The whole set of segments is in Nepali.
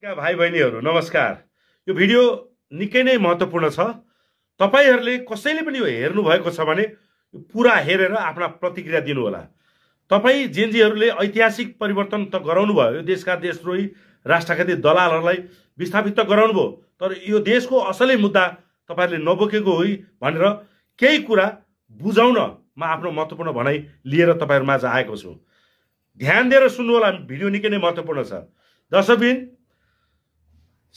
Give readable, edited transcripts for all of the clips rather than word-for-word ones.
भाइ बहिनीहरू नमस्कार। यो भिडियो निकै नै महत्त्वपूर्ण छ। तपाईहरुले कसैले पनि यो हेर्नु भएको छ भने पुरा हेरेर आफ्ना प्रतिक्रिया दिनु होला। तपाई जेनजीहरुले ऐतिहासिक परिवर्तन त गराउनु भयो, यो देशका देशद्रोही राष्ट्रघाती दलालहरुलाई विस्थापित त गराउनु भयो, तर यो देशको असली मुद्दा तपाईहरुले नबोकेको हो भनेर केही कुरा बुझाउन म आफ्नो महत्त्वपूर्ण भनाइ लिएर तपाईहरुमा आज आएको छु। ध्यान दिएर सुन्नु होला, भिडियो निकै नै महत्त्वपूर्ण छ। दर्शकबिन,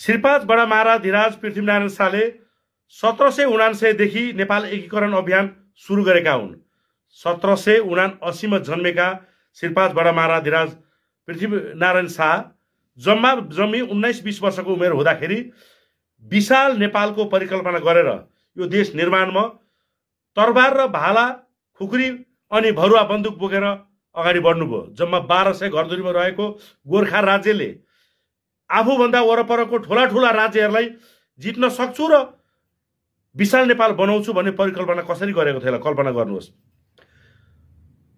श्रीपाद बडा महाराज पृथ्वीनारायण शाहले 1779 देखि नेपाल एकीकरण अभियान सुरु गरेका हुन्। 1779 मा जन्मेका श्रीपाद बडा महाराज पृथ्वीनारायण शाह जम्मी 19-20 वर्षको उमेर हुँदाखेरि विशाल नेपालको परिकल्पना गरेर यो देश निर्माणमा तरबार र भाला खुकुरी अनि भरुवा बन्दुक बोकेर अगाडि बढ्नुभयो। जम्मा 1200 घरधुरीमा रहेको गोर्खा राज्यले आफूभन्दा वरपरको ठूला राज्यहरूलाई जित्न सक्छु र विशाल नेपाल बनाउँछु भन्ने परिकल्पना कसरी गरेको थियो कल्पना गर्नुहोस्।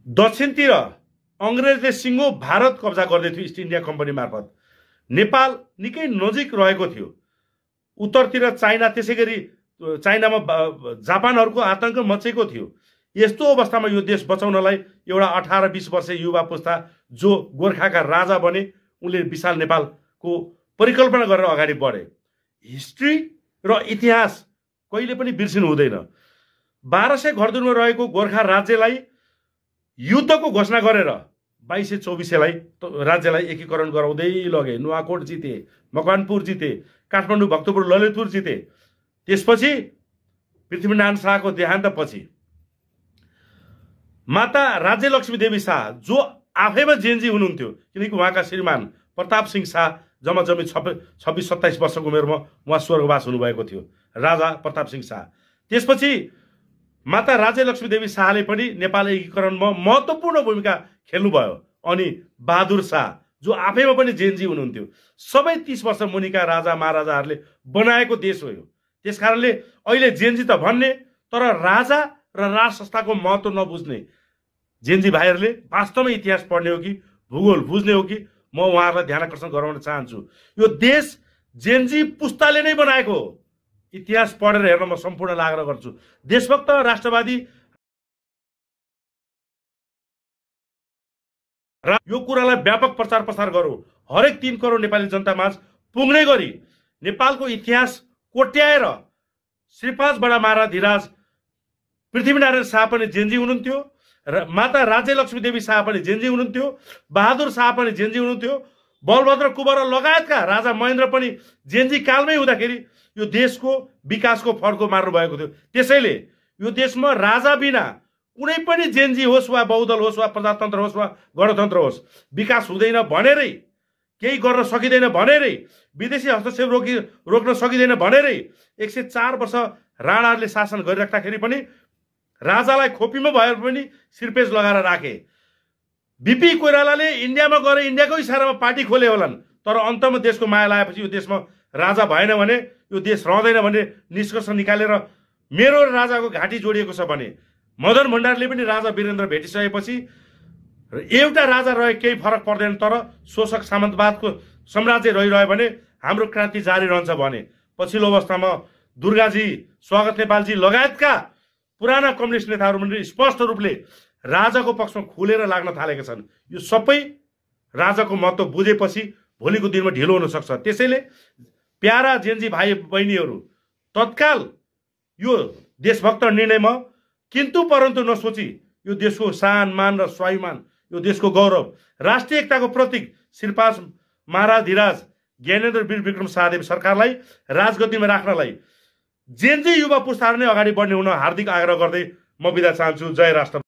दक्षिणतिर अंग्रेजले सिङ्गो भारत कब्जा गर्दै थियो इस्ट इन्डिया कम्पनी मार्फत। नेपाल निकै नजिक रहेको थियो। उत्तरतिर चाइना, त्यसैगरी चाइनामा जापानहरुको आतंक मचेको थियो। यस्तो अवस्थामा यो देश बचाउनलाई एउटा 18-20 वर्षीय युवा पुस्ता जो गोर्खाका राजा बने, उनले विशाल नेपालको परिकल्पना गरेर अगाडि बढे। हिस्ट्री र इतिहास कहिले पनि बिर्सिनु हुँदैन। 1200 घरधुरीमा रहेको गोर्खा राज्यलाई युद्धको घोषणा गरेर 2224 लाई राज्यलाई एकीकरण गराउँदै लगे। नुवाकोट जिते, मकवानपुर जिते, काठमाडौँ, भक्तपुर, ललितपुर जिते। त्यसपछि पृथ्वीनारायण शाहको देहान्तपछि माता राज्यलक्ष्मी देवी शाह, जो आफैमा जेनजी हुनुहुन्थ्यो, किनकि उहाँका श्रीमान प्रताप सिंह शाह जम्मी 26-27 वर्षको उमेरमा उहाँ स्वर्गवास हुनुभएको थियो, राजा प्रताप सिंह शाह। त्यसपछि माता राज्यलक्ष्मी देवी शाहले पनि नेपाल एकीकरणमा महत्त्वपूर्ण भूमिका खेल्नुभयो। अनि बहादुर शाह, जो आफैमा पनि जेनजी हुनुहुन्थ्यो, सबै 30 वर्ष मुनिका राजा महाराजाहरूले बनाएको देश हो यो। त्यसकारणले अहिले जेनजी त भन्ने, तर राजा र राज संस्थाको महत्त्व नबुझ्ने जेनजी भाइहरूले वास्तवमै इतिहास पढ्ने हो कि भूगोल बुझ्ने हो कि म उहाँहरूलाई ध्यान आकर्षण गराउन चाहन्छु। यो देश जेनजी पुस्ताले नै बनाएको हो। इतिहास पढेर हेर्न म सम्पूर्ण आग्रह गर्छु। देशभक्त राष्ट्रवादी र यो कुरालाई व्यापक प्रचार प्रसार गरौँ, हरेक 3 करोड नेपाली जनतामाझ पुग्ने गरी नेपालको इतिहास कोट्याएर श्रीपाद बडा महाराज पृथ्वीनारायण शाह पनि जेनजी हुनुहुन्थ्यो, र माता राज्यलक्ष्मी देवी शाह पनि जेनजी हुनुहुन्थ्यो, बहादुर शाह पनि जेनजी हुनुहुन्थ्यो, बलभद्र कुँवर लगायतका राजा महेन्द्र पनि जेनजी कालमै हुँदाखेरि यो देशको विकासको फड्को मार्नु भएको थियो। त्यसैले यो देशमा राजा बिना कुनै पनि जेनजी होस् वा बहुदल होस् वा प्रजातन्त्र होस् वा गणतन्त्र होस्, विकास हुँदैन भनेरै, केही गर्न सकिँदैन भनेरै, विदेशी हस्तक्षेप रोक्न सकिँदैन भनेरै 104 वर्ष राणाहरूले शासन गरिराख्दाखेरि पनि राजालाई खोपीमा भएर पनि सिरपेज लगाएर राखे। बीपी कोइरालाले इन्डियामा गएर इन्डियाको इसारामा पार्टी खोले होलान्, तर अन्तमा देशको माया लागेपछि यो देशमा राजा भएन भने यो देश रहँदैन भन्ने निष्कर्ष निकालेर मेरो राजाको घाँटी जोडिएको छ भने मदन भण्डारले पनि राजा वीरेन्द्र भेटिसकेपछि एउटा राजा रहे केही फरक पर्दैन, तर शोषक सामन्तवादको साम्राज्य रहिरह्यो भने हाम्रो क्रान्ति जारी रहन्छ भने पछिल्लो अवस्थामा दुर्गाजी, स्वागत नेपालजी लगायतका पुराना कम्युनिस्ट नेताहरू पनि स्पष्ट रूपले राजाको पक्षमा खुलेर लाग्न थालेका छन्। यो सबै राजाको महत्त्व बुझेपछि भोलिको दिनमा ढिलो हुन सक्छ। त्यसैले प्यारा जेनजी भाइ बहिनीहरू, तत्काल यो देशभक्त निर्णयमा किन्तु परन्तु नसोची यो देशको सान मान र स्वाभिमान, यो देशको गौरव, राष्ट्रिय एकताको प्रतीक श्रीपाद महाराज ज्ञानेन्द्र वीर विक्रम शाहदेव सरकारलाई राजगद्दीमा राख्नलाई जेनजी युवा पुस्ताहरू नै अगाडि बढ्ने हुन हार्दिक आग्रह गर्दै म बिदा चाहन्छु। जय राष्ट्र।